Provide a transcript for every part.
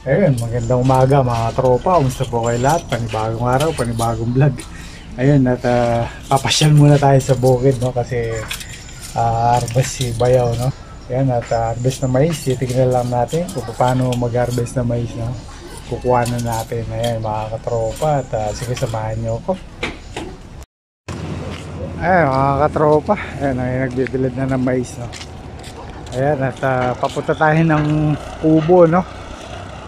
Ayun, magandang umaga mga tropa. Kumusta po kayo lahat? Panibagong araw, panibagong vlog. Ayun, at papasyal muna tayo sa bukid, no? Kasi harvest si Bayaw, no? Ayun, at harvest na mais. Titignan lang natin kung paano mag-harvest na mais, no? Kukuha na natin. Ayun, mga katropa. At sige, samahan nyo ako. Ayun, mga katropa. Ayun, nagbibilad na ng mais, no? Ayan, at papunta tayo ng kubo, no?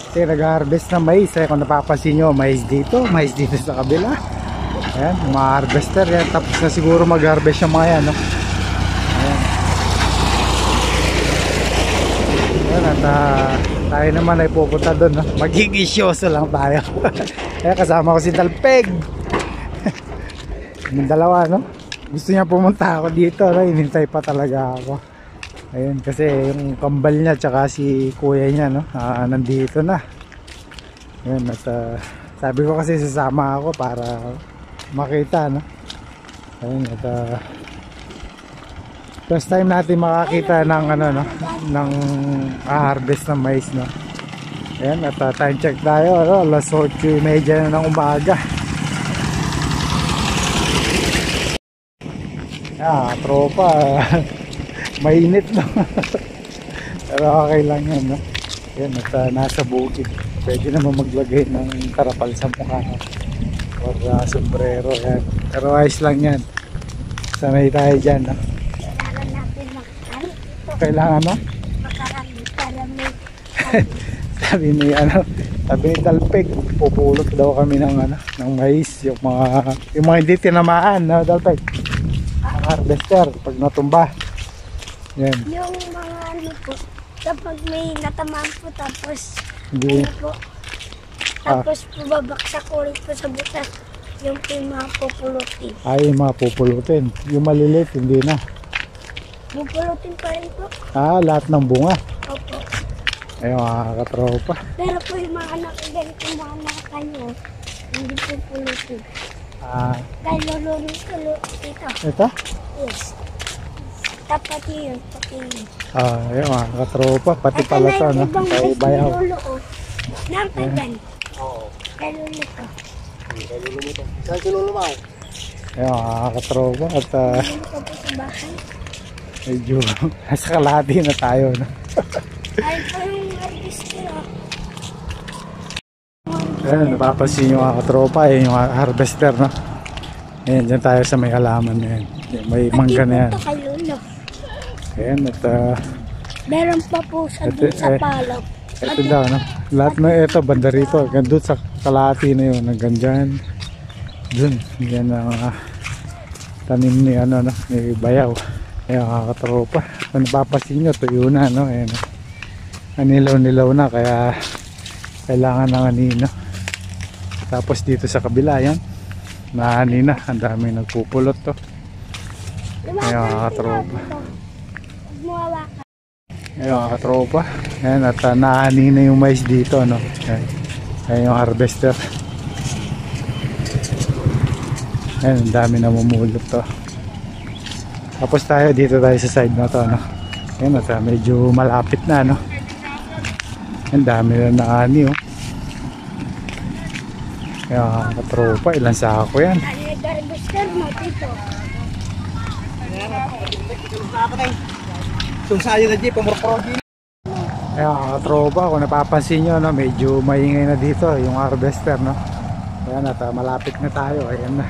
Kasi nag-harvest na mais. Kung napapansin nyo, mais dito sa kabila. Ayan, mga harvester yan. Tapos na siguro mag-harvest yung mga yan, no? Ayan. Ayan, at tayo naman ay pupunta doon, no? Magiging-isyoso lang tayo. Ayan, kasama ko si Dalpeg. Yung dalawa, no? Gusto niya pumunta ako dito, no? Inintay pa talaga ako. Ayun, kasi yung kambal niya tsaka si kuya niya, no, nandito na. Ayun, at sabi ko kasi sasama ako para makita, no. Ayun, at first time natin makakita ng ano, no, ng harvest ng mais, no. Ayun, at time check tayo, no? Alas 8:30 na ng umaga. Tropa. Mainit, no? Pero okay lang yan, no? Yan, at nasa bukid. Pwede naman maglagay ng karapal sa mukha, no? Or sombrero, yan. Pero ayos lang yan. Sanay tayo dyan, no? Kailangan natin makarami. Kailangan, no? Makarami. Sabi ni Dalpeg, pupulot daw kami ng ng mais, yung mga hindi tinamaan, no, Dalpeg? Ang harvester pag natumba. Yan. Yung mga ano po, kapag may natamaan po tapos Hindi. ano po, tapos babaksak ulit po sa butas, yung po yung mga pupulutin. Ay, mga pupulutin. Yung maliliit, hindi na. Pupulutin pa rin po. Lahat ng bunga. Opo. Ay, mga katropa. Pero po yung mga ganito mga anak kayo, hindi pupulutin. Dahil lulunod ko ito. Ito? Yes. Dapat yun, pati yun. Ayun, mga katropa. Pati pala ito, no? Kay Bayaw. Nakagan. Oo. Kay lulo ko. Kay lulo mo to. Saan si lulo mo? Ayun, mga katropa. At Lulo ko po sa bahay. medyo nasa kalahati na tayo, no? Ay po yung harvester. Ayun, napapansin nyo mga katropa. Ayun yung harvester, no? Ayan, dyan tayo sa may halaman na yan. May mangga na yan. Pati po ito kay lulo. Ayan, at Meron pa po sa dun sa palaw. ito daw, no? Lahat na ito, banda rito. Hanggang doon sa kalahati na yun. Hanggang dyan. Doon. Yan ang tanim ni, no? Ni Bayaw. Ayan, mga katropa. Kung napapasin nyo, tuyo na, no? Ayan, anilaw-nilaw na. Kaya kailangan ng anino. Tapos dito sa kabila, yan. Naani na. Ang dami nagpupulot to. Ayan, mga katropa. Ayan, mga katropa. Ayan, at naani na yung mais dito, no? Ayan yung harvester. Ayan, ang dami na mamulot to. Tapos dito tayo sa side na to, no? Ayan, at medyo malapit na, no? Ayan, dami na naani, oh. Ayan, mga katropa. Ilan sako yan? Harvester mo dito. Sayo na jeep, pamurprogi. Ayan, mga katropa, kung napapansin nyo, no, medyo maingay na dito yung harvester, no? Ayan, at malapit na tayo. Ayan na.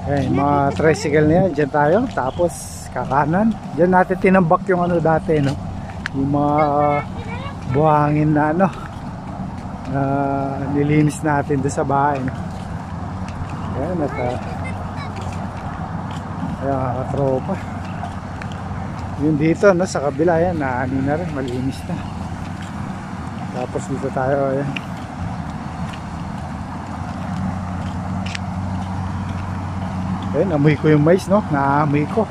Ayan, mga tricycle na yan, dyan tayo. Tapos kakanan, dyan natin tinambak yung dati, no? Yung mga buhangin na nilinis natin doon sa bahay, no? Ayan, at ayan, mga katropa. Yung dito, no, sa kabila, yan, naani na rin, malinis na. Tapos dito tayo, ayan. Ayan, amoy ko yung mais, no? Naamoy ko.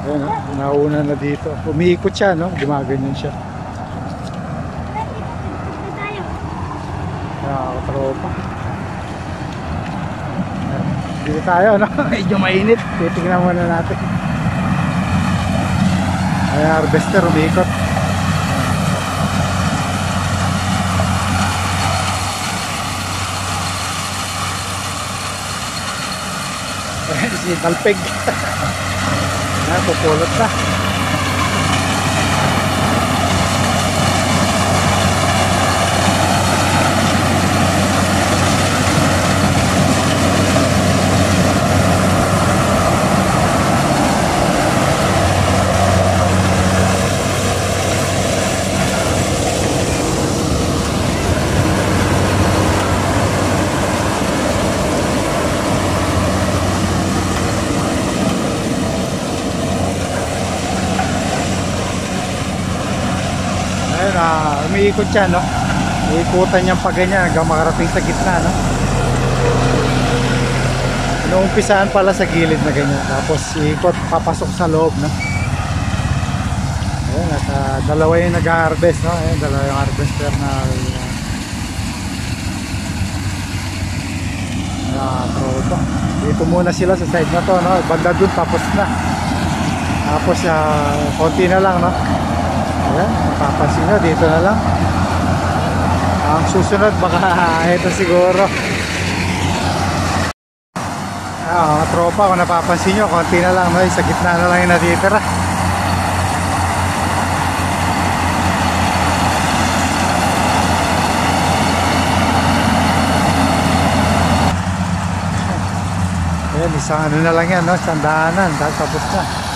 Ayan, no? Nauna na dito. Umiikot siya, no? Gumaganyan siya. Ayan, katropa. Dito tayo, no? Medyo mainit. Titignan muna natin. Ay, harvester, umikot. Si Talpig. Ayan, pupulot na. Umiikot siya, no? Iikutan niyang pa ganyan hanggang makarating sa gitna, no? Inuumpisahan pala sa gilid na ganyan, tapos iikot, papasok sa loob, no? Ayun, at dalawa yung nag-harvest, no? Ayun, dalawa yung harvester na tropa. Dito muna sila sa side na to, no? Banda dun, tapos na. Tapos konti na lang, no? Ayan, mapapansin nyo, dito na lang. Ang susunod baka ito siguro. Mga tropa, kung napapansin nyo, konti na lang, no? Sa gitna na lang yung natitira. Ayan, isang ano na lang yan, no? Isang daanan, tapos na.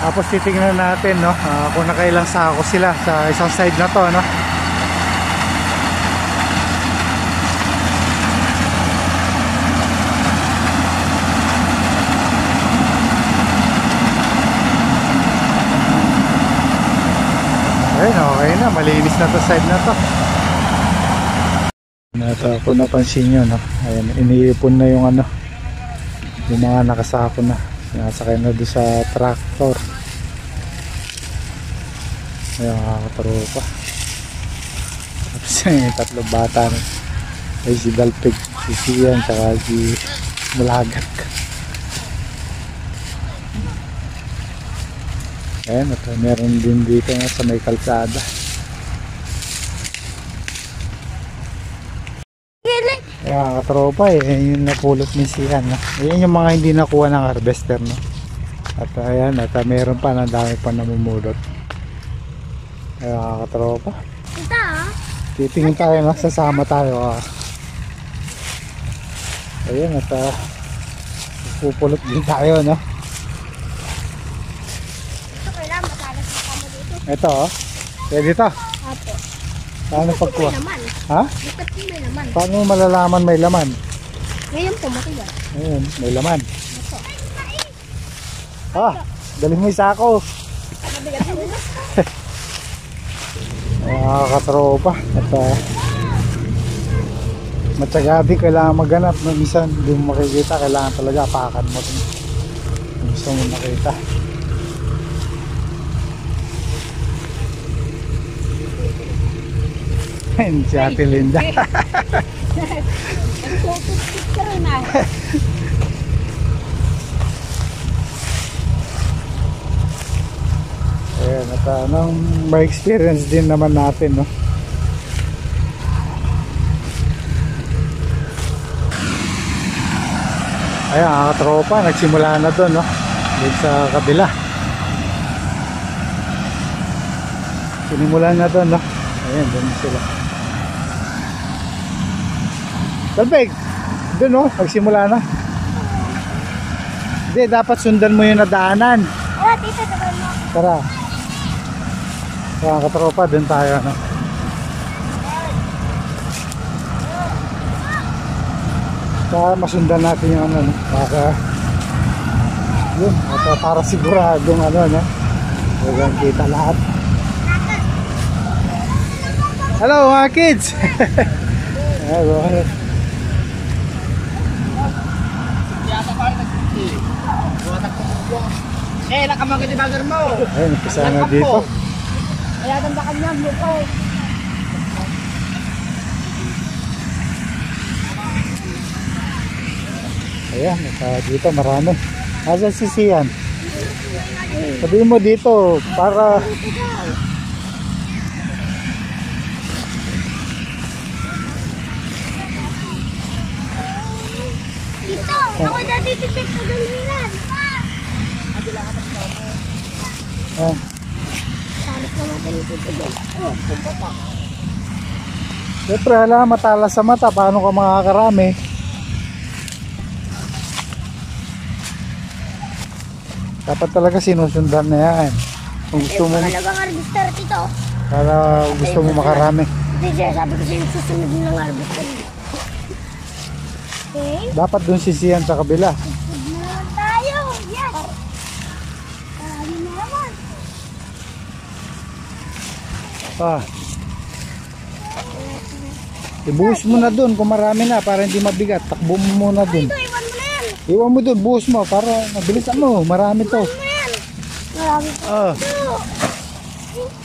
Tapos titingnan natin, no, kung nakailang sako sila sa isang side na to, no. Ayun, okay na, malinis na to side na to. Kung napansin nyo, no, ayan, iniipon na yung ano, yung mga nakasako na, sinasakay na doon sa tractor. Ayan, nakakatropa. Tapos yung tatlong bata na. Ay si Dalpig, si Sian, tsaka si Mulagak. Ayan, at meron din dito nga sa may kalsada. Ayan, nakakatropa yung napulot ni Sian, no? Ayan yung mga hindi nakuha ng harvester, no? At ayan, at meron pa, ang dami pa namumulot. Ay, nakakatropa. Ito, titingin tayo, no? Sasama tayo. Ayun, at pupulot din tayo, no? ito kailangan matalas na kamo dito. Ito, pwede ito. Apo. Paano pagkuha? May laman. Ha? Bakit may laman? Paano malalaman may laman? Ngayon po, matigas. Ayun, may laman. Ito. Dalhin mo yung sako. Mabigat po. Nakakatropa. At matyaga din, kailangan maghanap, no? Minsan hindi mo makikita, kailangan talaga apakan mo rin kung gusto mo makita. Ayun si Ate Linda. Nagpupicture na. Ayan, at may experience din naman natin, no? Ayan, mga tropa, nagsimula na doon, no? Doon sa kabila. Sinimulan na doon, no? Ayan, doon sila. Talpig! Doon, no? Nagsimula na. Hindi, dapat sundan mo yung nadaanan. Tita, tagal mo. Tara. Mga katropa, doon tayo, no? Para masundan natin yung ano, no? Yun, para siguradong ano, no? Huwag kita lahat. Hello mga kids! Hello. Nakamagin yung bagar mo. Ayun, kasama dito. Kaya dandakan niya, muko. Ayan, dito marami. Asa si Sian? Sabihin mo dito para Ako natitipid sa duliran. Ayan. Salit na natitipid. Oh, punta pa. Siyempre, hala, matalas sa mata. Paano ka makakarami? Dapat talaga sinusundan na yan. Kung gusto mo, Talagang harvester ito. para gusto mo makarami. Hindi siya, sabi ko sa'yo susunod ng harvester. Okay? Dapat dun sisiyan sa kabila. Susunod na lang tayo. Yes! Marami na naman. Ah. Ibuhos mo na dun kung marami na para hindi mabigat. Takbo mo muna dun. Ito, iwan mo na yan. Iwan mo dun, buhos mo para mabilis ano, marami to. Iwan mo na yan. Marami pa Ah. ito.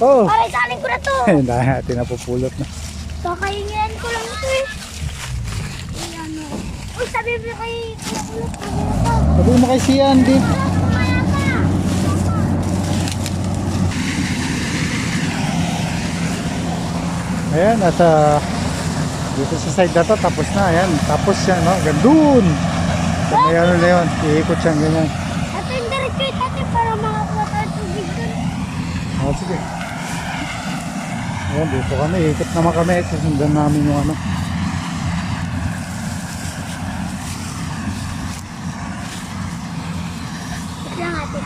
Oh. Para isalin ko na to. Hindi natin napupulot na. Kakahingian ko lang ito eh. Ayan o. Uy, sabi mo kay Kulot. Sabi mo kay Sian, di. Kumaya ka. Ayan, at dito sa side na to, tapos na. Ayan, tapos siya, no? Gandun. So, may ano na yun, iikot siyang ganyan. Ito yung diretso ito ate para makakuha tayo tubig dun. Oh, sige. Ayan, dito kami, ikot naman kami. Susundan namin yung ano. Ito lang ate.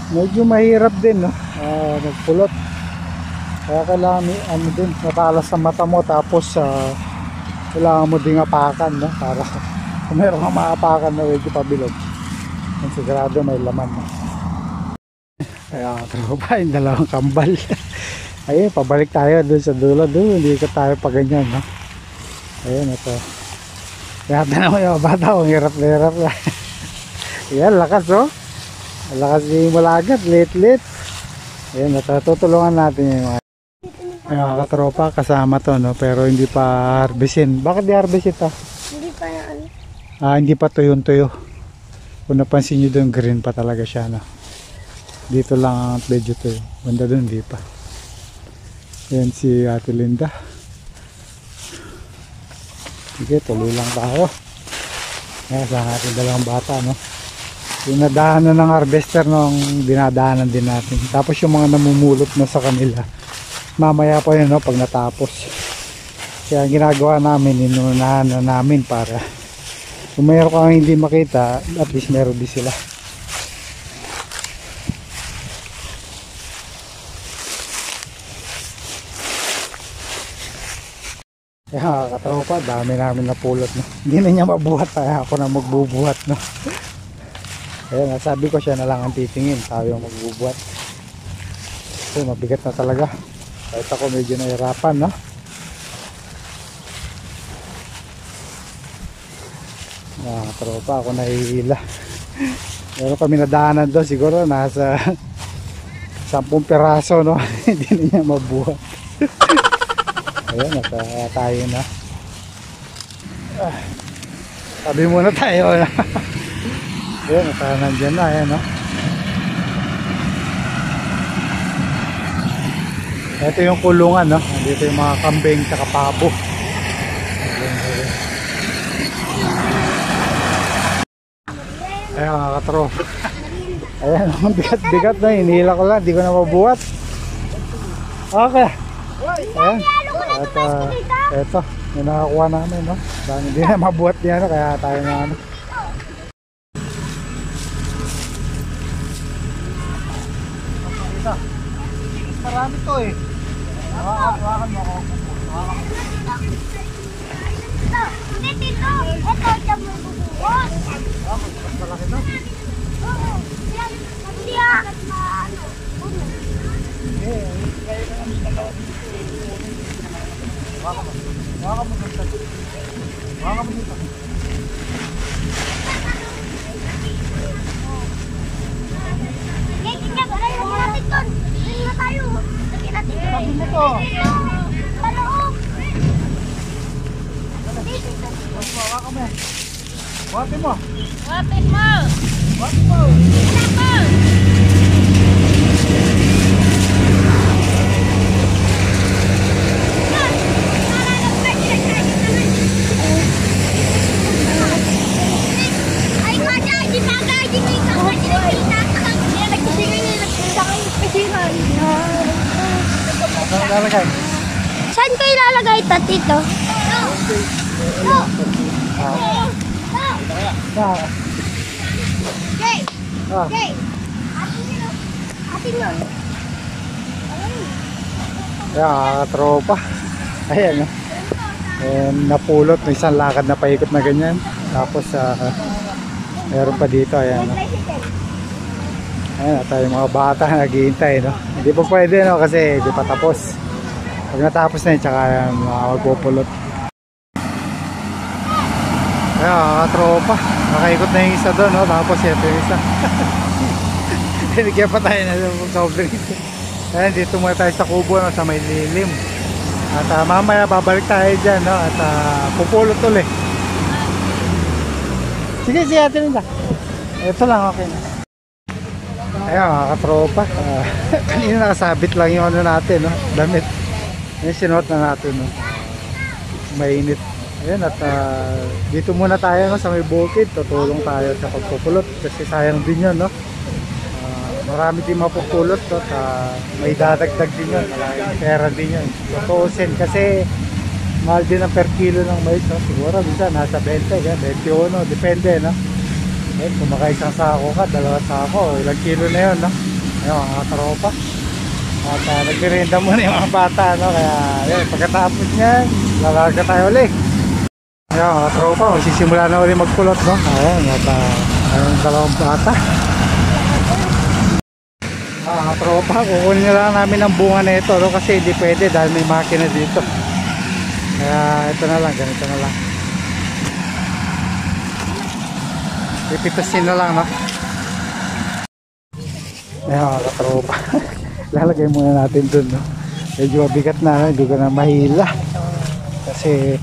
Medyo mahirap din, no? Magpulot. Kaya kailangan ano din, matalas sa mata mo, tapos kailangan mo din apakan, no? Para kung meron kang maapakan na medyo pabilog, ang sigurado may laman, no? Kaya tropa, yung dalawang kambal. Ayun, pabalik tayo dun sa dulo, dun, hindi ko tayo pa ganyan, no? Ayun, ito. Kaya naman yung bata, ang hirap na hirap na. Yan, lakas, oh. Lakas ni Malagat, lit. Ayun, tutulungan natin yung mga katropa, kasama to, no? Pero hindi pa harvestin. Bakit di harvest ito? Hindi pa na ano. Hindi pa tuyong-tuyo. Kung napansin nyo doon, green pa talaga siya, no? Dito lang ang medyo tuyo. Banda doon, hindi pa. Yan si Ate Linda. Sige, tuloy lang tayo. Kaya sa ating dalawang bata, no? Yung nadaanan ng harvester nung dinadaanan din natin. Tapos yung mga namumulot na sa kanila, mamaya pa yun, no, pag natapos. Kaya ang ginagawa namin, inunahan na namin para kung mayroon kang hindi makita, at least meron din sila. Kaya katropa, dami namin napulot, no? Hindi na niya mabuhat, kaya ako na magbubuhat, no? Ayan, sabi ko siya na lang ang titingin, tayo ang magbubuhat. So, mabigat na talaga. Kahit ako medyo nahirapan, no? Tropa, ako nahihila. Pero kami nadaanan doon, siguro nasa 10 piraso, no? Hindi na niya mabuhat. Ayan, tayo na. Sabi muna tayo, no? Ayan, nandyan na, ayan, no? Ito yung kulungan, no? Dito yung mga kambing tsaka pabo. Ayan, mga katro. Ayan, ang bigat-bigat na, hinihila ko lang, di ko na mabuhat. Okay. Ayan. At eto, yung nakakuha namin, no? Dahil hindi na mabuhat niya, no? Kaya tayo na, ano. Marami to eh. Hawakan mo ako. Hindi, tito. Ito, dyan mo bubuhos. Mas malaki to. Oo. Hindi ah. Ano? Hawakan mo dito. Hawakan mo dito. Hindi, tingnan. Ayaw mo natin doon. Tingnan na tayo. Lagyan natin doon. Sabi mo to. Paloob. Hawakan mo. Hawakan mo. Wapin mo. Saan lalagay? Saan kayo ilalagay ito, Tito? Jay! Jay! Atin yun. Kaya tropa. Ayan. Napulot ng isang lakad na paikot na ganyan. Tapos meron pa dito. Ayan. Ayan, tayo mga bata naghihintay, no? Hindi pa pwede, no? Kasi hindi pa tapos. Pag natapos na yun, tsaka magpupulot. Ayan, tropa. Nakaikot na yung isa doon, no? Tapos ito yung isa. Tinigyan pa tayo na soft drinks. Ayan, dito muna tayo sa kubo, no? Sa may lilim. At mamaya babalik tayo dyan, no? At pupulot ulit. Sige, ate Linda. Ito lang, okay na. Ayan mga katropa, kanina nakasabit lang yung ano natin, no? Damit. Ayan, sinuot na natin, no? Mainit. Ayan, at dito muna tayo, no, sa may bukid. Tutulong tayo sa pagpupulot kasi sayang din yun, no? Marami din mapupulot, no? May dadagdag din yun, malaking pera din yun. Tutusin kasi mahal din ang per kilo ng mais, no? Siguro minsan nasa 20, 21, depende, no? Eh, kung makaisang sako ka, dalawang sako, ilang kilo na yun, no? Ayun, mga katropa. At nagbirinda muna yung mga bata, no? Kaya, yun, pagkatapos niyan, lalarga tayo ulit. Ayun, mga katropa, magsisimula na ulit magpulot, no? Ayun, at ayun, dalawang bata. Mga katropa, kukunin na lang namin ang bunga na ito, no? Kasi hindi pwede dahil may makina dito. Kaya, ito na lang, ganito na lang. Pipitasin na lang, no? Ayan mga katropa. Lalagay muna natin dun, no? Medyo mabigat na, no? Hindi ko na mahila kasi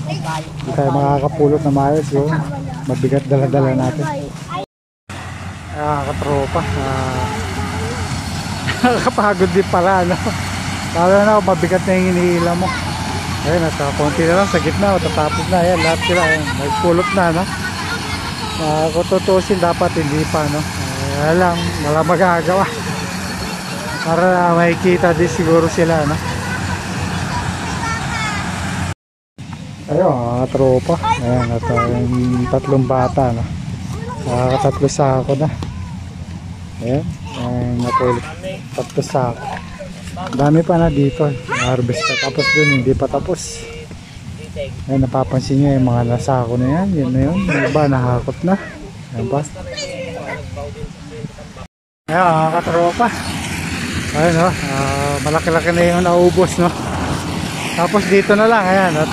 hindi tayo makakapulot na maayos, no? Mabigat dala-dala natin. Ayan mga katropa, nakakapagod din pala, no? Lalo na mabigat na yung hinihila mo. Ayan, at konti na lang sa gitna, tatapos na. Ayan, lahat sila, nagpulot na, no? Kung tutusin dapat hindi pa, no? Lang, wala magagawa para makikita din siguro sila, no? Ayun, mga tropa. Ayan, at yung tatlong bata, no? Tatlo sako na. Ayan, natulog. Tatlo sako. Dami pa na dito. Harvest pa. Tapos dun, hindi pa tapos. Ayan, napapansin nyo yung mga nasako na yan. Yun na yun. Yung iba nahakot na. Ayan pa. Ayan mga katropa. Ayan, no? Malaki-laki na yung naubos, no? Tapos dito na lang. Ayan. At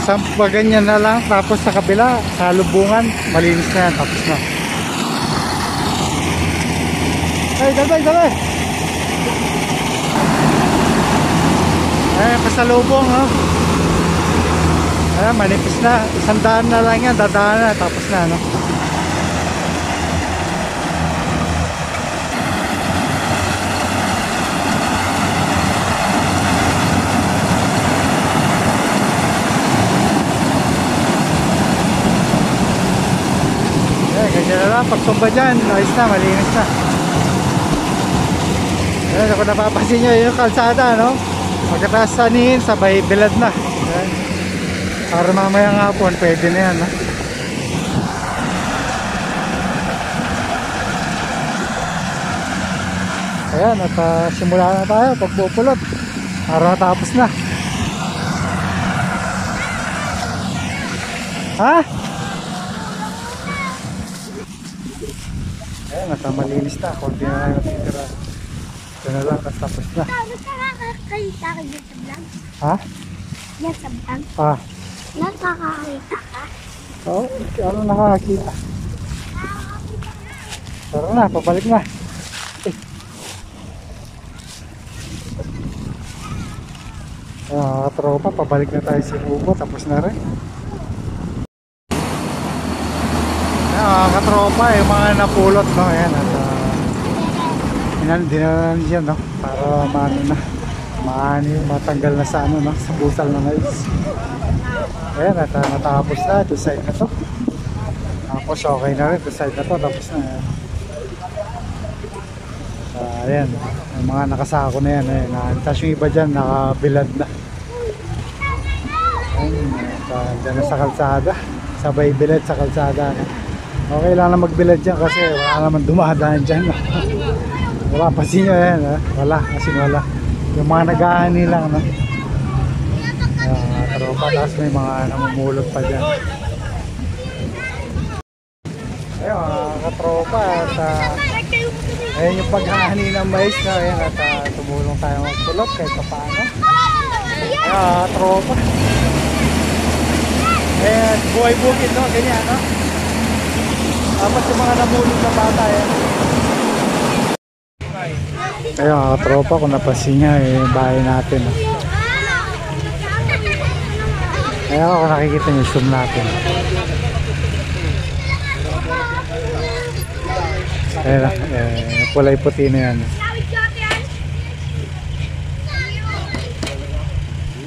sampa ganyan na lang. Tapos sa kabila, sa lubungan, malinis na yan. Tapos na. Ay, dalay! Ayan, pasalubong, no? Ayan, manipis na. 100 na lang yan. Dadaan na. Tapos na, no? Ayan, ganyan na lang. Pagsumba dyan, ayos na. Malinis na. Ayan, kung napapansin nyo yung kalsada, no? Pagkataas sanihin, sabay bilad na. Ayan. Para mamaya nga po, pwede na yan, no? Ayan, at simula na tayo pagpupulot para matapos na. Ha? Ayan, at malinis na. Kunti na lang yung titira. Ito na lang, tapos na. Nakakakita ka dyan sa vlog? Ha? Yan sa vlog? Ah. Nakakakita ka? Oo, ano nakakakita? Tara na, pabalik na. Katropa, pabalik na tayo sa kubo, tapos na rin. Katropa. katropa, yung mga napulot, no? Ayan, at dinalan dyan, no? Para matanggal na sa ano, no? Sa busal na mais. Ayan, at natapos na ito side na to. Tapos okay na rin ito side na to. Tapos na ayan. Ayan, yung mga nakasako na yan. Ayan, tapos yung iba dyan nakabilad na. Ayan, dyan na sa kalsada. Sabay bilad sa kalsada, no? Okay lang na magbilad dyan kasi wala naman dumadaan dyan, no? Wala pa sinyo yan, ha? Wala, kasi wala. Yung mga nag-aani lang, no? Tropa, tapos may mga namumulot pa dyan. Ayun, mga katropa, at ayun yung paghahani ng mais na. Ayan, at tumulong tayo magpulot kahit pa paano. Ayun, tropa. Ayan, buhay bukid, no? Ganyan, no? Tapos yung mga namulot na bata, ayan. Ayun, mga katropa, kung napansin nyo, yung bahay natin, no? Ayan, kung nakikita nyo, zoom natin. Ayan, kulay puti na yan.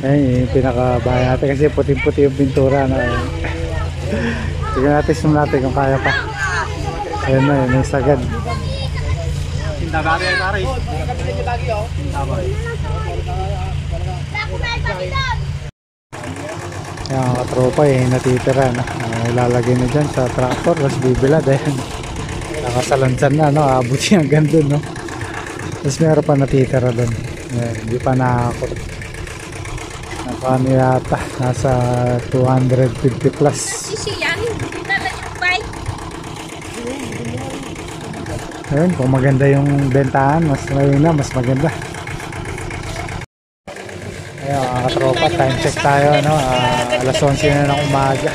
Ayan, yung pinakabahay natin kasi puting-puti yung pintura na. Tignan natin, zoom natin kung kaya pa. Ayan na, yun yung sagad. Ayan, mga katropa, natitira na. Ilalagay na dyan sa tractor, tapos bibilad. Ayan, nakasalansan na, no? Abot yung hanggang dun, no? Tapos meron pa natitira dun. Ayan, hindi pa nakakot. Nakano yata, nasa 250 plus. Ayun, kung maganda yung bentahan, mas maganda. Ayun, mga katropa, time check tayo, no? Alas 11 na ng umaga.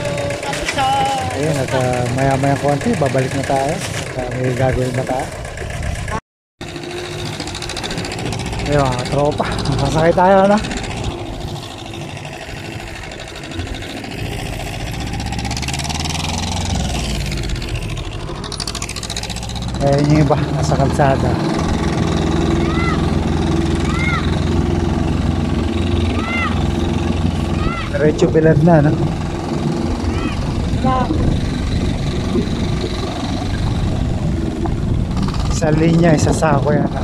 Ayun, at maya konti, babalik na tayo. At may gagawin na tayo. Ayun, mga katropa, masakay tayo, no? Ayun yung iba, nasa kalsada. Diretso bilad na, no? Sa linya, isa sako yan, no?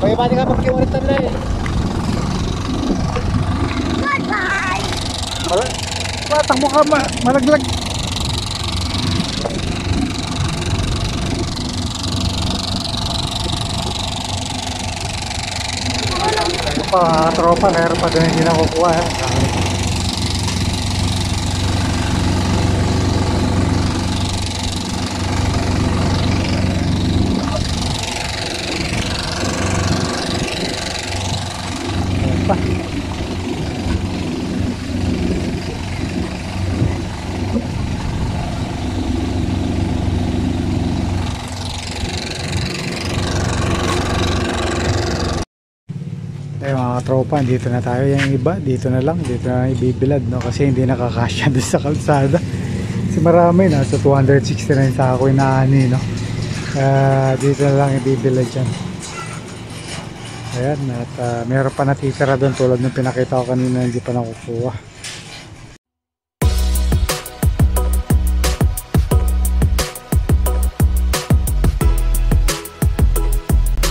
Kaya ba ka magkiwaritan na eh? Takbo ka, malaglag. Pa tropa, meron pa din hindi nakukuha. Pa. Ayun, mga tropa, dito na tayo. Yung iba, dito na lang ibibilad, no? Kasi hindi nakakasya doon sa kalsada. Kasi marami, nasa 269 sa ako inaani, no? Dito na lang ibibilad dyan. Ayan, at meron pa natitira doon tulad ng pinakita ko kanina, hindi pa nakukuha.